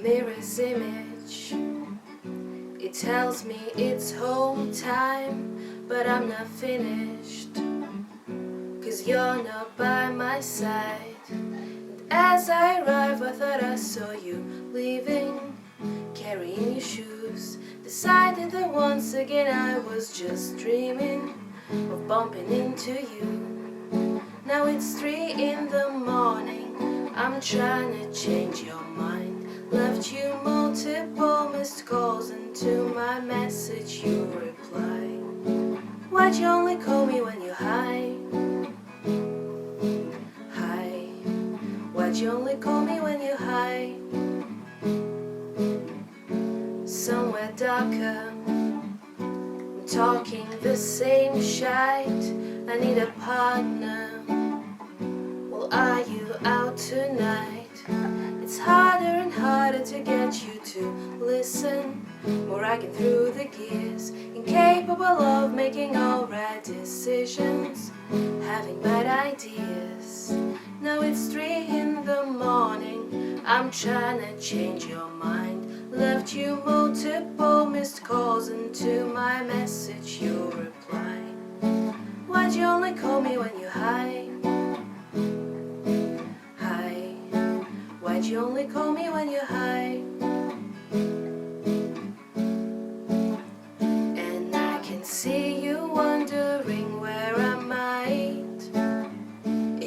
mirror's image. It tells me it's home time, but I'm not finished, 'cause you're not by my side. And as I arrive, I thought I saw you leaving, carrying your shoes. Decided that once again I was just dreaming of bumping into you. Now it's 3 in the morning, I'm trying to change your mind. Left you multiple missed calls, and to my message you reply. Why'd you only call me when you're high? High. Why'd you only call me when you're high? Somewhere darker, I'm talking the same shite. I need a partner. Well, are you out tonight? It's harder and harder to get you to listen. More ragging through the gears, incapable of making all right decisions, having bad ideas. Now it's 3 in the morning, I'm trying to change your mind. Left you multiple missed calls, and to my message you reply. Why'd you only call me when you're high? Why'd you only call me when you're high? And I can see you wondering where I might.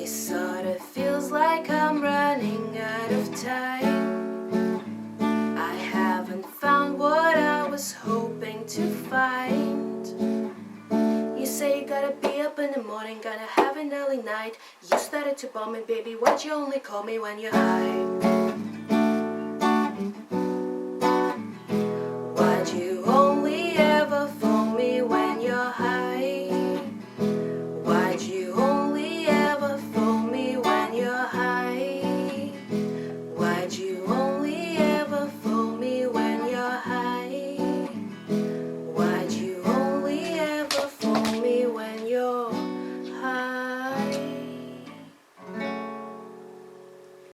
It sort of feels like I'm running out of time. I haven't found what I was hoping to find. You say you gotta be up in the morning, gotta have an early night. You started to bum me, baby, why'd you only call me when you're high?